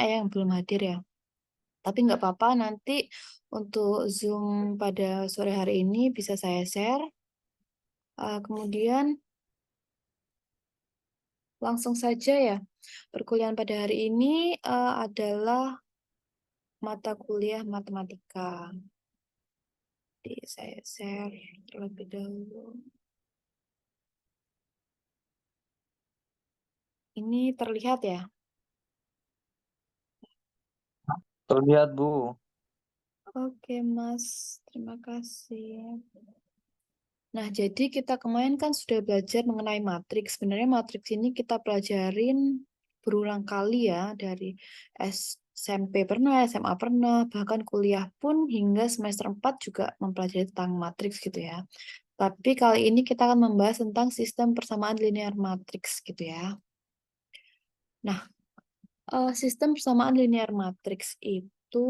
yang belum hadir ya. Tapi nggak apa-apa, nanti untuk Zoom pada sore hari ini bisa saya share. Kemudian langsung saja ya, perkuliahan pada hari ini adalah mata kuliah matematika. Jadi saya share terlebih dahulu. Ini terlihat ya? Terlihat, Bu. Oke, Mas. Terima kasih. Nah, jadi kita kemarin kan sudah belajar mengenai matriks. Sebenarnya matriks ini kita pelajarin berulang kali ya, dari SMP pernah, SMA pernah, bahkan kuliah pun hingga semester 4 juga mempelajari tentang matriks gitu ya. Tapi kali ini kita akan membahas tentang sistem persamaan linear matriks gitu ya. Nah, sistem persamaan linear matriks itu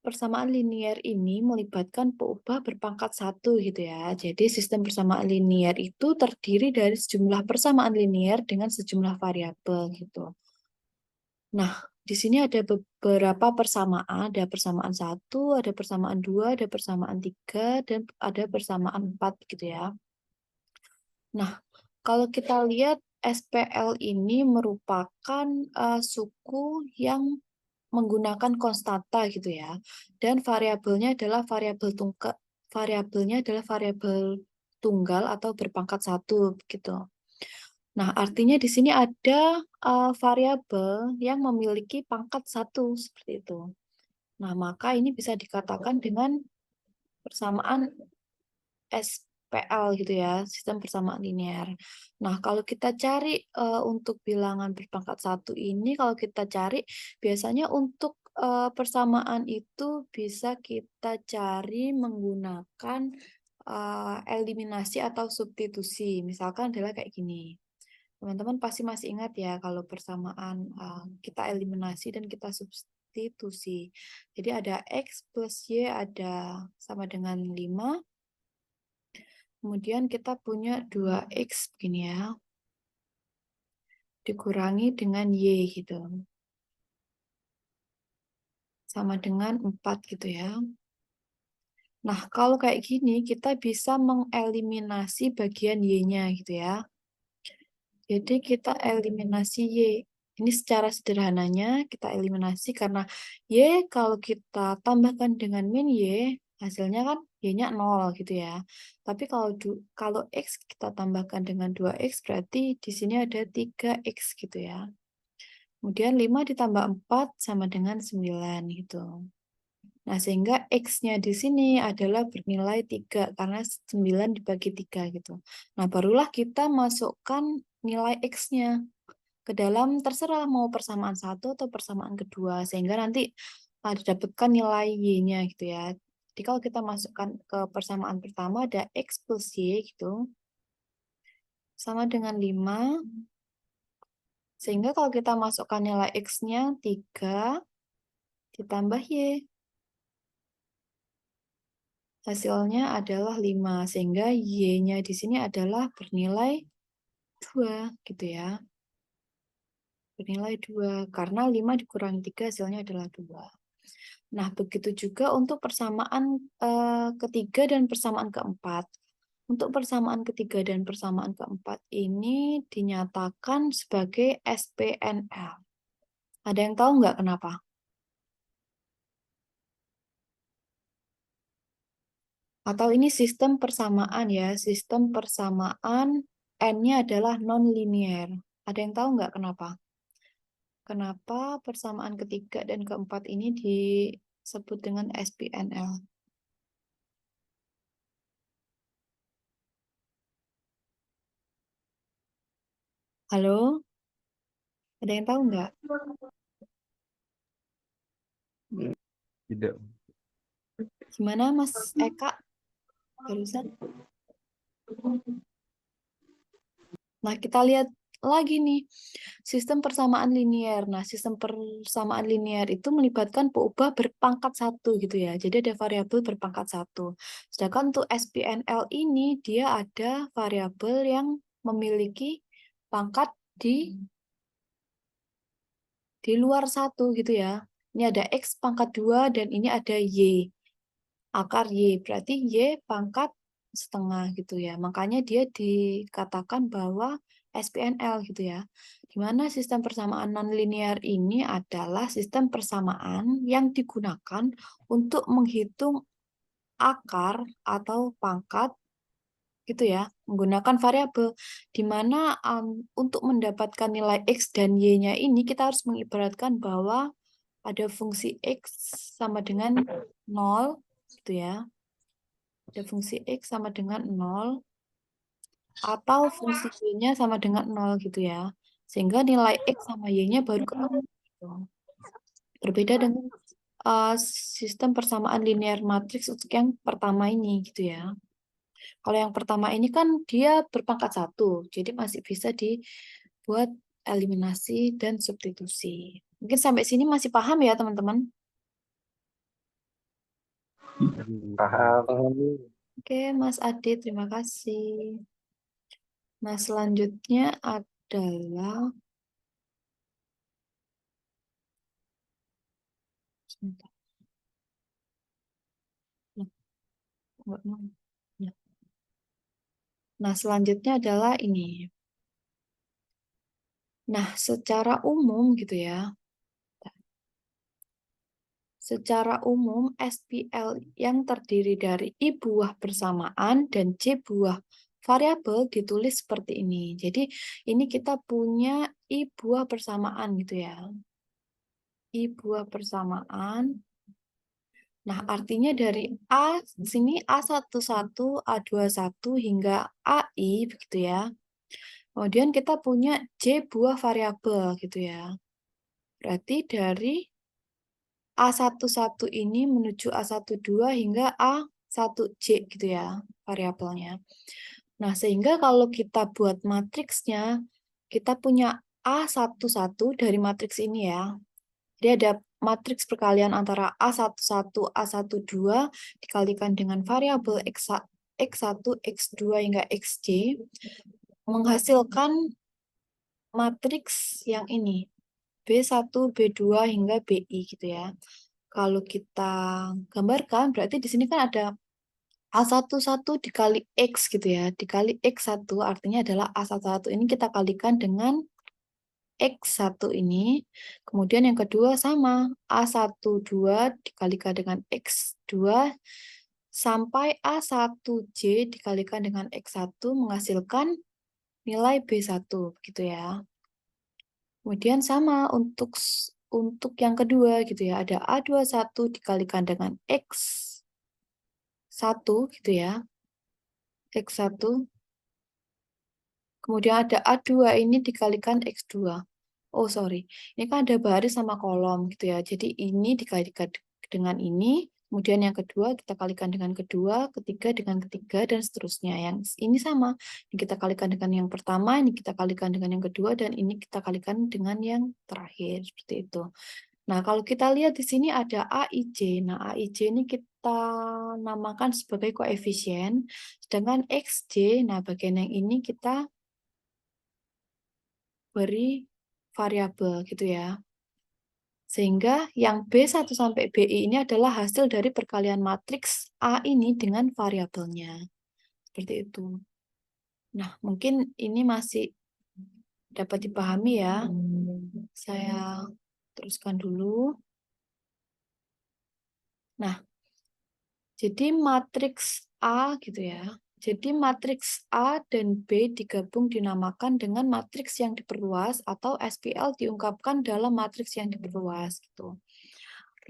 persamaan linear ini melibatkan peubah berpangkat satu gitu ya. Jadi sistem persamaan linear itu terdiri dari sejumlah persamaan linear dengan sejumlah variabel gitu. Nah, di sini ada beberapa persamaan, ada persamaan 1, ada persamaan 2, ada persamaan 3, dan ada persamaan 4 gitu ya. Nah, kalau kita lihat SPL ini merupakan suku yang menggunakan konstanta gitu ya. Dan variabelnya adalah variabel tunggal atau berpangkat satu gitu. Nah, artinya di sini ada variabel yang memiliki pangkat satu seperti itu. Nah, maka ini bisa dikatakan dengan persamaan SPL gitu ya, sistem persamaan linear. Nah, kalau kita cari untuk bilangan berpangkat satu ini, kalau kita cari biasanya untuk persamaan itu bisa kita cari menggunakan eliminasi atau substitusi. Misalkan adalah kayak gini. Teman-teman pasti masih ingat ya kalau persamaan kita eliminasi dan kita substitusi. Jadi ada X plus Y ada sama dengan 5. Kemudian kita punya 2X begini ya. Dikurangi dengan Y gitu. Sama dengan 4 gitu ya. Nah, kalau kayak gini kita bisa mengeliminasi bagian Y-nya gitu ya. Jadi kita eliminasi Y. Ini secara sederhananya kita eliminasi karena Y kalau kita tambahkan dengan min Y, hasilnya kan Y-nya 0 gitu ya. Tapi kalau X kita tambahkan dengan 2X berarti di sini ada 3X gitu ya. Kemudian 5 ditambah 4 sama dengan 9 gitu. Nah, sehingga X-nya di sini adalah bernilai 3 karena 9 dibagi 3 gitu. Nah, barulah kita masukkan nilai X-nya ke dalam terserah mau persamaan satu atau persamaan kedua sehingga nanti didapatkan nilai Y-nya gitu ya. Jadi kalau kita masukkan ke persamaan pertama ada X plus Y gitu sama dengan 5 sehingga kalau kita masukkan nilai X-nya 3 ditambah Y hasilnya adalah 5 sehingga Y-nya di sini adalah bernilai 2 gitu ya. Bernilai 2 karena 5 dikurangi 3 hasilnya adalah 2. Nah, begitu juga untuk persamaan ketiga dan persamaan keempat. Untuk persamaan ketiga dan persamaan keempat ini dinyatakan sebagai SPNL. Ada yang tahu nggak kenapa? Atau ini sistem persamaan ya, sistem persamaan N-nya adalah non-linear. Ada yang tahu nggak kenapa? Kenapa persamaan ketiga dan keempat ini disebut dengan SPNL? Halo? Ada yang tahu nggak? Tidak. Gimana Mas Eka barusan? Nah, kita lihat lagi nih, sistem persamaan linear. Nah, sistem persamaan linear itu melibatkan peubah berpangkat satu gitu ya. Jadi ada variabel berpangkat satu. Sedangkan untuk SPNL ini, dia ada variabel yang memiliki pangkat di luar 1 gitu ya. Ini ada X pangkat 2 dan ini ada Y. Akar Y, berarti Y pangkat setengah gitu ya. Makanya dia dikatakan bahwa SPNL gitu ya. Di mana sistem persamaan nonlinear ini adalah sistem persamaan yang digunakan untuk menghitung akar atau pangkat gitu ya, menggunakan variabel di mana untuk mendapatkan nilai X dan Y-nya ini kita harus mengibaratkan bahwa ada fungsi X sama dengan 0 gitu ya. Ada fungsi X sama dengan 0 atau fungsi Y-nya sama dengan 0 gitu ya. Sehingga nilai X sama Y-nya baru ketemu gitu. Berbeda dengan sistem persamaan linear matriks untuk yang pertama ini gitu ya. Kalau yang pertama ini kan dia berpangkat 1, jadi masih bisa dibuat eliminasi dan substitusi. Mungkin sampai sini masih paham ya teman-teman? Paham. Oke, Mas Adi, terima kasih. Nah, selanjutnya adalah sebentar. Nah, enggak mau. Ya. Nah, selanjutnya adalah ini. Nah, secara umum gitu ya. Secara umum, SPL yang terdiri dari I buah persamaan dan J buah variabel ditulis seperti ini. Jadi, ini kita punya I buah persamaan gitu ya. I buah persamaan. Nah, artinya dari A, sini A11, A21 hingga AI begitu ya. Kemudian kita punya J buah variabel gitu ya. Berarti dari A11 ini menuju A12 hingga A1J gitu ya variabelnya. Nah, sehingga kalau kita buat matriksnya, kita punya A11 dari matriks ini ya. Jadi ada matriks perkalian antara A11, A12 dikalikan dengan variabel X1, X2 hingga Xj menghasilkan matriks yang ini. B1, B2 hingga BI gitu ya. Kalau kita gambarkan, berarti di sini kan ada A11 dikali X gitu ya. Dikali X1 artinya adalah A11 ini kita kalikan dengan X1 ini. Kemudian yang kedua sama. A12 dikalikan dengan X2 sampai A1J dikalikan dengan X1 menghasilkan nilai B1 gitu ya. Kemudian sama untuk yang kedua gitu ya. Ada A21 dikalikan dengan X1 gitu ya. X1. Kemudian ada A2 ini dikalikan X2. Oh, sorry. Ini kan ada baris sama kolom gitu ya. Jadi ini dikalikan dengan ini. Kemudian yang kedua kita kalikan dengan kedua, ketiga dengan ketiga, dan seterusnya. Yang ini sama. Ini kita kalikan dengan yang pertama, ini kita kalikan dengan yang kedua, dan ini kita kalikan dengan yang terakhir. Seperti itu. Nah, kalau kita lihat di sini ada AIJ. Nah, AIJ ini kita namakan sebagai koefisien. Sedangkan XJ, nah bagian yang ini kita beri variabel gitu ya. Sehingga yang B1 sampai BI ini adalah hasil dari perkalian matriks A ini dengan variabelnya. Seperti itu. Nah, mungkin ini masih dapat dipahami ya. Saya teruskan dulu. Nah, jadi matriks A gitu ya. Jadi matriks A dan B digabung dinamakan dengan matriks yang diperluas atau SPL diungkapkan dalam matriks yang diperluas gitu.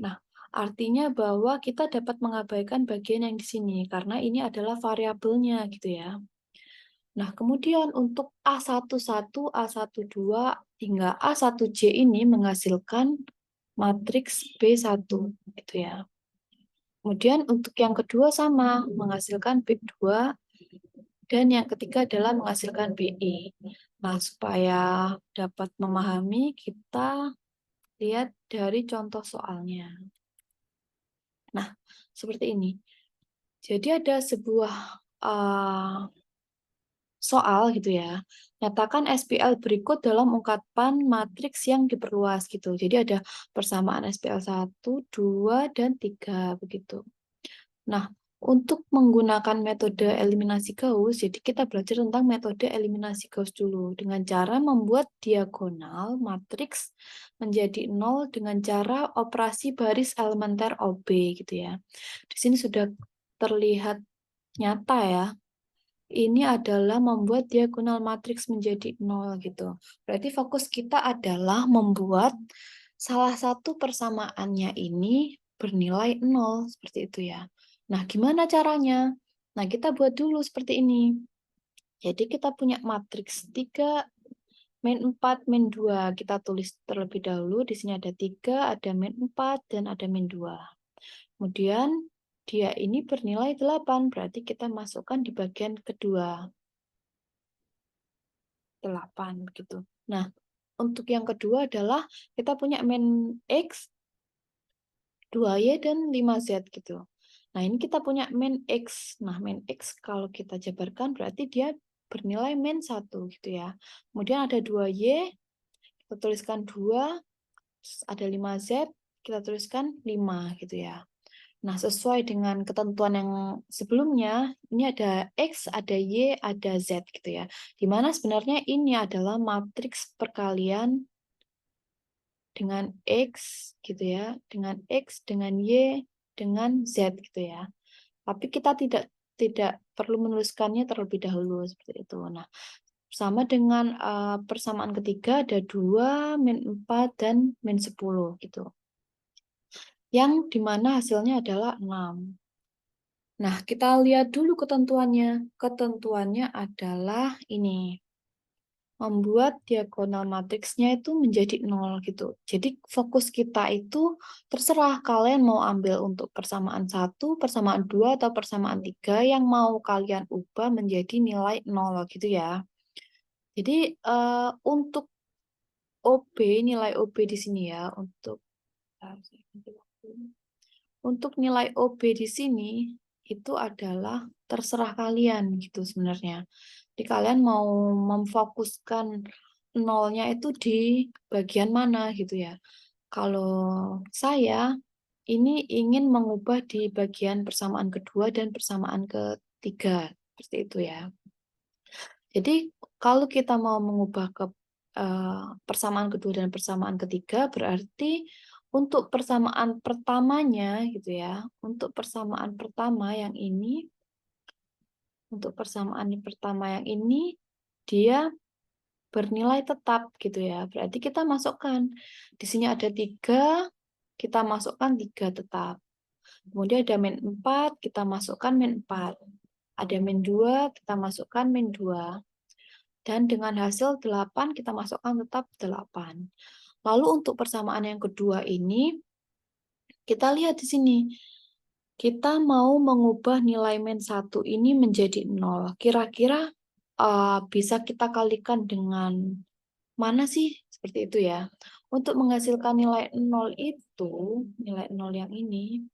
Nah, artinya bahwa kita dapat mengabaikan bagian yang di sini karena ini adalah variabelnya gitu ya. Nah, kemudian untuk A11, A12 hingga A1J ini menghasilkan matriks B1 gitu ya. Kemudian untuk yang kedua sama, menghasilkan B2, dan yang ketiga adalah menghasilkan BI. Nah, supaya dapat memahami, kita lihat dari contoh soalnya. Nah, seperti ini. Jadi ada sebuah soal gitu ya. Nyatakan SPL berikut dalam ungkapan matriks yang diperluas gitu. Jadi ada persamaan SPL 1, 2, dan 3 begitu. Nah, untuk menggunakan metode eliminasi Gauss, jadi kita belajar tentang metode eliminasi Gauss dulu dengan cara membuat diagonal matriks menjadi 0 dengan cara operasi baris elementer OB gitu ya. Di sini sudah terlihat nyata ya. Ini adalah membuat diagonal matriks menjadi 0 gitu. Berarti fokus kita adalah membuat salah satu persamaannya ini bernilai 0 seperti itu ya. Nah, gimana caranya? Nah, kita buat dulu seperti ini. Jadi kita punya matriks 3 min 4 min 2. Kita tulis terlebih dahulu. Di sini ada 3, ada min 4 dan ada min 2. Kemudian dia ini bernilai 8, berarti kita masukkan di bagian kedua. 8 gitu. Nah, untuk yang kedua adalah kita punya min X, 2Y, dan 5Z gitu. Nah, ini kita punya min X. Nah, min X kalau kita jabarkan berarti dia bernilai min 1 gitu ya. Kemudian ada 2Y, kita tuliskan 2, ada 5Z, kita tuliskan 5 gitu ya. Nah, sesuai dengan ketentuan yang sebelumnya, ini ada X, ada Y, ada Z gitu ya. Dimana sebenarnya ini adalah matriks perkalian dengan X gitu ya, dengan X, dengan Y, dengan Z gitu ya. Tapi kita tidak perlu menuliskannya terlebih dahulu seperti itu. Nah, sama dengan persamaan ketiga ada 2, min 4, dan min 10 gitu. Yang dimana hasilnya adalah 6. Nah, kita lihat dulu ketentuannya. Ketentuannya adalah ini. Membuat diagonal matriksnya itu menjadi 0 gitu. Jadi fokus kita itu terserah kalian mau ambil untuk persamaan 1, persamaan 2, atau persamaan 3 yang mau kalian ubah menjadi nilai 0 gitu ya. Jadi untuk OB, nilai OB di sini ya, untuk nilai OB di sini itu adalah terserah kalian gitu sebenarnya. Jadi kalian mau memfokuskan nolnya itu di bagian mana gitu ya. Kalau saya ini ingin mengubah di bagian persamaan kedua dan persamaan ketiga seperti itu ya. Jadi kalau kita mau mengubah ke persamaan kedua dan persamaan ketiga berarti untuk persamaan pertamanya gitu ya, untuk persamaan pertama yang ini, untuk persamaan pertama yang ini dia bernilai tetap gitu ya. Berarti kita masukkan di sini ada 3, kita masukkan 3 tetap. Kemudian ada min 4, kita masukkan min 4. Ada min 2, kita masukkan min 2. Dan dengan hasil 8 kita masukkan tetap 8. Lalu untuk persamaan yang kedua ini kita lihat di sini. Kita mau mengubah nilai min 1 ini menjadi 0. Kira-kira bisa kita kalikan dengan mana sih? Seperti itu ya. Untuk menghasilkan nilai 0 itu, nilai 0 yang ini,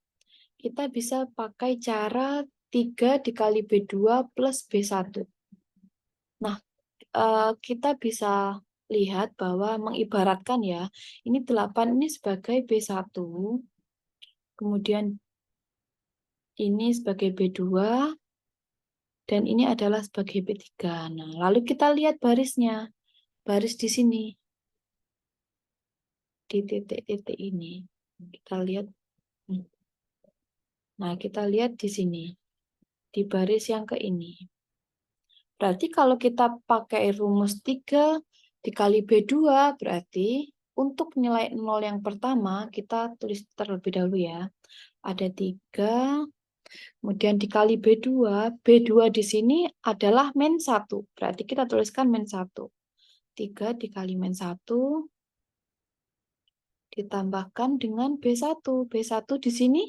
kita bisa pakai cara 3 dikali B2 plus B1. Nah, kita bisa lihat bahwa mengibaratkan ya, ini 8 ini sebagai B1, kemudian ini sebagai B2, dan ini adalah sebagai B3. Nah, lalu kita lihat barisnya. Baris di sini. Di titik-titik ini. Kita lihat. Nah, kita lihat di sini. Di baris yang ke ini. Berarti kalau kita pakai rumus 3 dikali B2, berarti untuk nilai 0 yang pertama, kita tulis terlebih dahulu ya. Ada 3, kemudian dikali B2. B2 di sini adalah min 1. Berarti kita tuliskan min 1. 3 dikali min 1 ditambahkan dengan B1. B1 di sini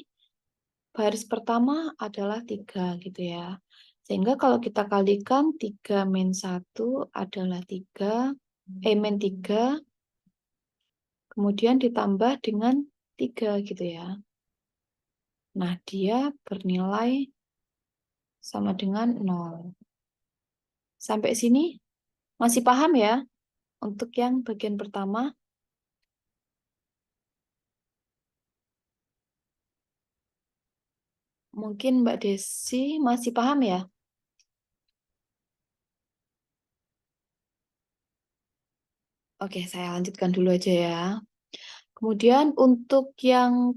baris pertama adalah 3 gitu ya. Sehingga kalau kita kalikan 3 min 1 adalah 3, min 3, kemudian ditambah dengan 3 gitu ya. Nah, dia bernilai sama dengan 0. Sampai sini masih paham ya untuk yang bagian pertama? Mungkin Mbak Desi masih paham ya? Oke, saya lanjutkan dulu aja ya. Kemudian untuk yang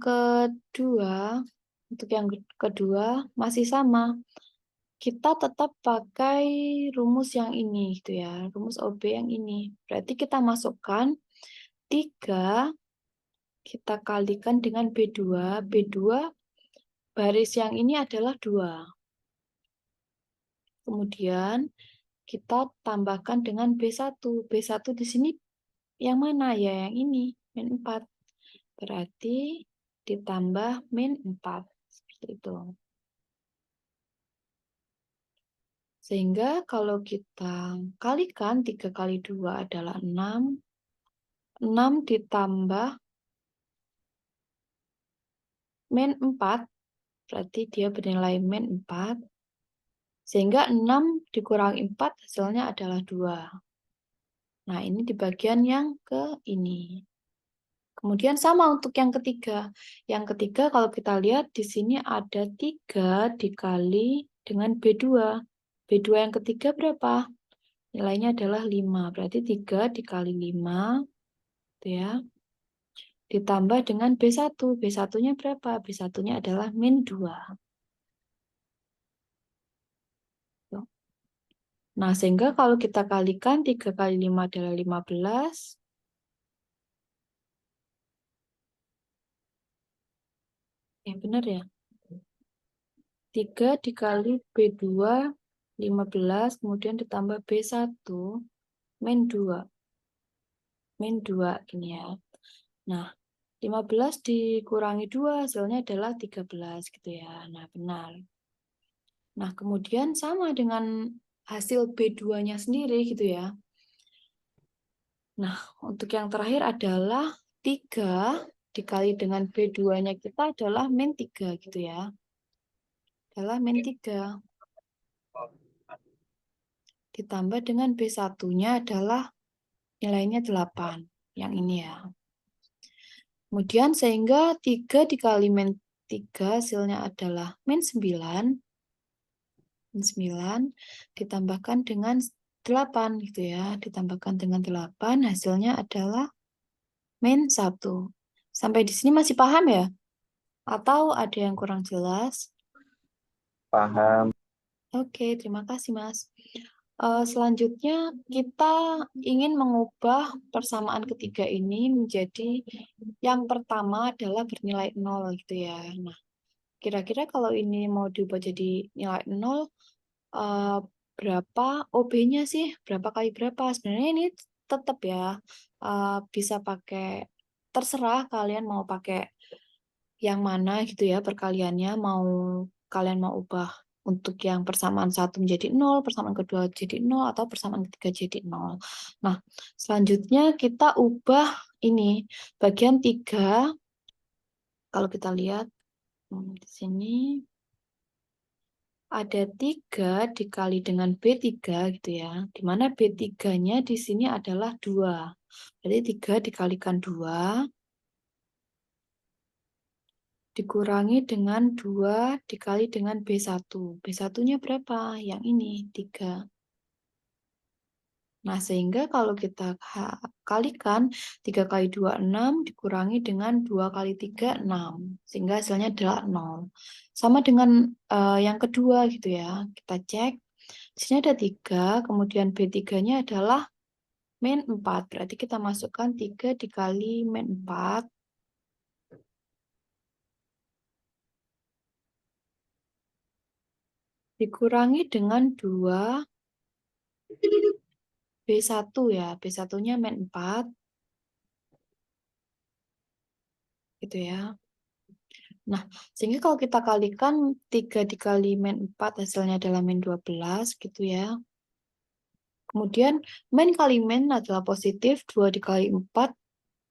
kedua masih sama. Kita tetap pakai rumus yang ini gitu ya, rumus OB yang ini. Berarti kita masukkan 3, kita kalikan dengan B2. B2 baris yang ini adalah 2. Kemudian kita tambahkan dengan B1. B1 di sini yang mana ya? Yang ini, min 4. Berarti ditambah min 4. Seperti itu. Sehingga kalau kita kalikan 3 kali 2 adalah 6. 6 ditambah min 4. Berarti dia bernilai min 4. Sehingga 6 dikurangi 4 hasilnya adalah 2. Nah, ini di bagian yang ke ini. Kemudian sama untuk yang ketiga. Yang ketiga kalau kita lihat di sini ada 3 dikali dengan B2. B2 yang ketiga berapa? Nilainya adalah 5. Berarti 3 dikali 5 gitu ya. Ditambah dengan B1. B1-nya berapa? B1-nya adalah min 2. Nah, sehingga kalau kita kalikan 3 kali 5 adalah 15. Benar ya? 3 dikali B2, 15, kemudian ditambah B1, min 2. Min 2, gini ya. Nah, 15 dikurangi 2, hasilnya adalah 13, gitu ya. Nah, benar. Nah, kemudian sama dengan hasil B2-nya sendiri, gitu ya. Nah, untuk yang terakhir adalah 3 dikali dengan B2-nya kita adalah min 3, gitu ya. Adalah min 3. Ditambah dengan B1-nya adalah nilainya 8. Yang ini ya. Kemudian sehingga 3 dikali min 3 hasilnya adalah min 9. Min 9 ditambahkan dengan 8 gitu ya. Ditambahkan dengan 8 hasilnya adalah min 1. Sampai di sini masih paham ya? Atau ada yang kurang jelas? Paham. Oke, terima kasih Mas. Selanjutnya kita ingin mengubah persamaan ketiga ini menjadi yang pertama adalah bernilai 0 gitu ya. Nah, kira-kira kalau ini mau diubah jadi nilai 0, eh, berapa OB-nya sih? Berapa kali berapa? Sebenarnya ini tetap ya, bisa pakai, terserah kalian mau pakai yang mana gitu ya perkaliannya, mau kalian mau ubah untuk yang persamaan 1 menjadi 0, persamaan kedua jadi 0, atau persamaan ketiga jadi 0. Nah, selanjutnya kita ubah ini bagian 3. Kalau kita lihat di sini ada 3 dikali dengan B3 gitu ya. Dimana B3-nya di sini adalah 2. Jadi 3 dikalikan 2 dikurangi dengan 2 dikali dengan B1. B1-nya berapa? Yang ini, 3. Nah, sehingga kalau kita kalikan 3 kali 2, 6, dikurangi dengan 2 kali 3, 6. Sehingga hasilnya adalah 0. Sama dengan yang kedua gitu ya. Kita cek. Di sini ada 3, kemudian B3-nya adalah min 4. Berarti kita masukkan 3 dikali min 4. Dikurangi dengan 2 B1 ya. B1-nya min 4. Gitu ya. Nah, sehingga kalau kita kalikan 3 dikali min 4 hasilnya adalah min 12 gitu ya. Kemudian min kali min adalah positif, 2 dikali 4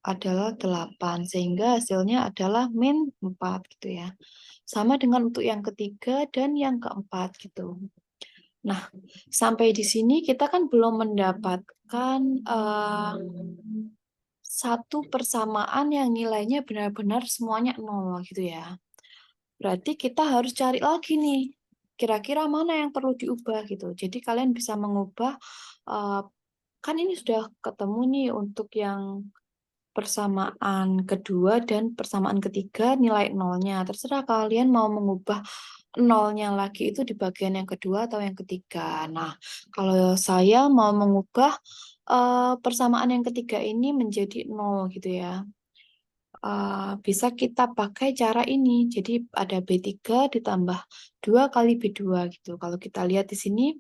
adalah 8. Sehingga hasilnya adalah min 4 gitu ya. Sama dengan untuk yang ketiga dan yang keempat gitu. Nah, sampai di sini kita kan belum mendapatkan satu persamaan yang nilainya benar-benar semuanya 0 gitu ya. Berarti kita harus cari lagi nih, kira-kira mana yang perlu diubah gitu. Jadi kalian bisa mengubah, kan ini sudah ketemu nih untuk yang persamaan kedua dan persamaan ketiga nilai nolnya. Terserah kalian mau mengubah nolnya lagi itu di bagian yang kedua atau yang ketiga. Nah, kalau saya mau mengubah persamaan yang ketiga ini menjadi 0 gitu ya. Bisa kita pakai cara ini. Jadi ada B3 ditambah 2 kali B2 gitu. Kalau kita lihat di sini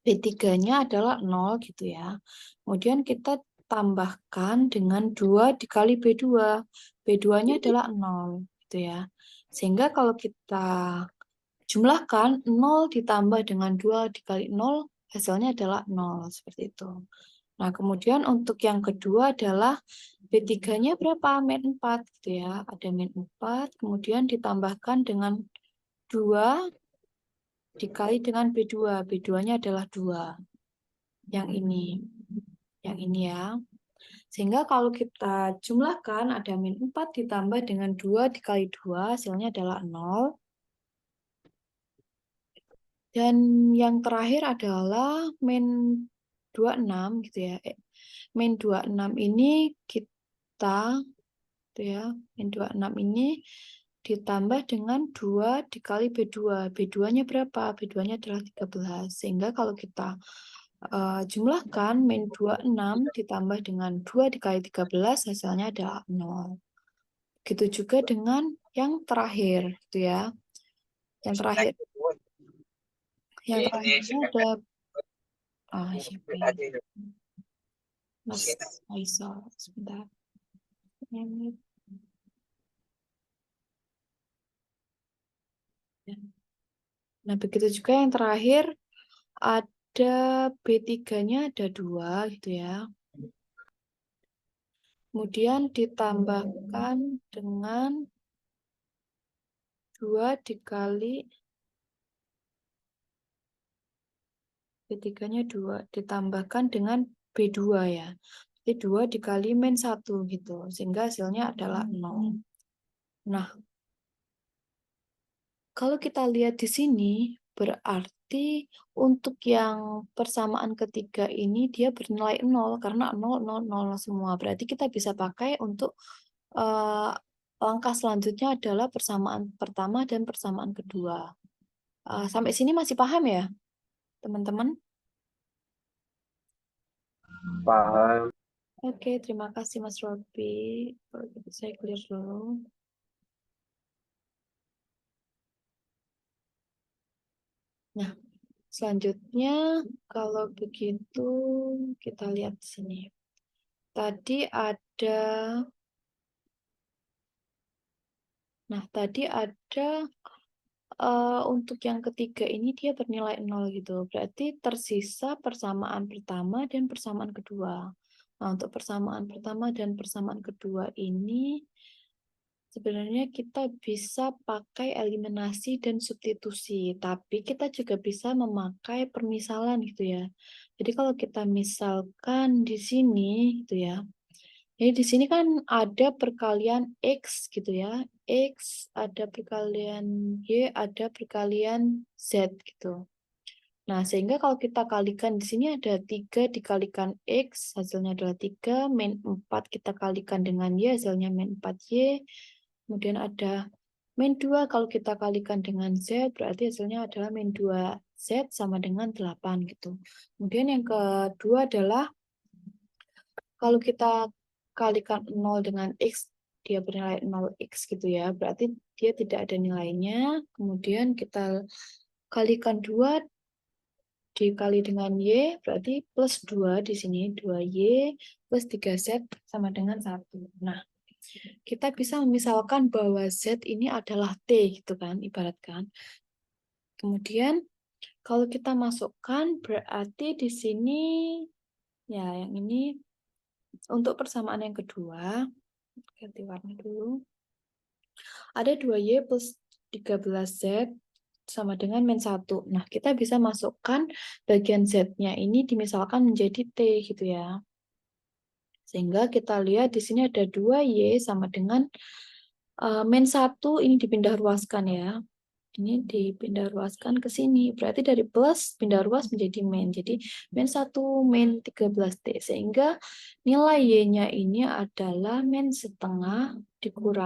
B3-nya adalah 0 gitu ya. Kemudian kita tambahkan dengan 2 dikali B2. B2-nya adalah 0 gitu ya. Sehingga kalau kita jumlahkan 0 ditambah dengan 2 dikali 0, hasilnya adalah 0 seperti itu. Nah, kemudian untuk yang kedua adalah B3-nya berapa? Min 4 gitu ya. Ada min 4, kemudian ditambahkan dengan 2 dikali dengan B2. B2-nya adalah 2. Yang ini. Yang ini ya. Sehingga kalau kita jumlahkan ada min 4 ditambah dengan 2 dikali 2, hasilnya adalah 0. Dan yang terakhir adalah min 26 gitu ya. Min 26 ini kita gitu ya. Min 26 ini ditambah dengan 2 dikali B2. B2-nya berapa? B2-nya adalah 13. Sehingga kalau kita jumlahkan min 26 ditambah dengan 2 dikali 13 hasilnya adalah 0. Begitu juga dengan yang terakhir gitu ya. Yang terakhir terakhirnya ada siapa ya? Mas Faisal sebentar. Nah, begitu juga yang terakhir ada B3-nya ada 2 gitu ya. Kemudian ditambahkan dengan 2 dikali B3-nya 2 ditambahkan dengan B2 ya. Jadi 2 dikali min 1 gitu. Sehingga hasilnya adalah 0. Nah, kalau kita lihat di sini, berarti untuk yang persamaan ketiga ini dia bernilai 0 karena 0, 0, 0 semua. Berarti kita bisa pakai untuk langkah selanjutnya adalah persamaan pertama dan persamaan kedua. Sampai sini masih paham ya, teman-teman? Paham. Oke, terima kasih Mas Robi. Kalau gitu saya clear dulu. Nah, selanjutnya kalau begitu kita lihat di sini. Tadi ada untuk yang ketiga ini dia bernilai 0 gitu. Berarti tersisa persamaan pertama dan persamaan kedua. Nah, untuk persamaan pertama dan persamaan kedua ini sebenarnya kita bisa pakai eliminasi dan substitusi, tapi kita juga bisa memakai permisalan gitu ya. Jadi kalau kita misalkan di sini gitu ya. Jadi di sini kan ada perkalian X gitu ya. X, ada perkalian Y, ada perkalian Z gitu. Nah, sehingga kalau kita kalikan di sini ada 3 dikalikan X, hasilnya adalah 3, min 4 kita kalikan dengan Y, hasilnya min 4Y. Kemudian ada min 2 kalau kita kalikan dengan Z, berarti hasilnya adalah min 2Z sama dengan 8 gitu. Kemudian yang kedua adalah kalau kita kalikan 0 dengan X, dia bernilai 0X gitu ya, berarti dia tidak ada nilainya. Kemudian kita kalikan 2 dikali dengan Y, berarti plus 2 di sini, 2Y plus 3Z sama dengan 1. Nah, kita bisa memisalkan bahwa Z ini adalah T, gitu kan, ibaratkan. Kemudian, kalau kita masukkan, berarti di sini, ya yang ini, untuk persamaan yang kedua, ganti warna dulu. Ada 2Y plus 13Z sama dengan min 1. Nah, kita bisa masukkan bagian Z-nya ini dimisalkan menjadi T gitu ya. Sehingga kita lihat di sini ada 2Y sama dengan min 1 ini dipindah ruaskan ya. Ini dipindah ruaskan ke sini. Berarti dari plus pindah ruas menjadi min. Jadi min 1 min 13T. Sehingga nilai Y-nya ini adalah min setengah dikurang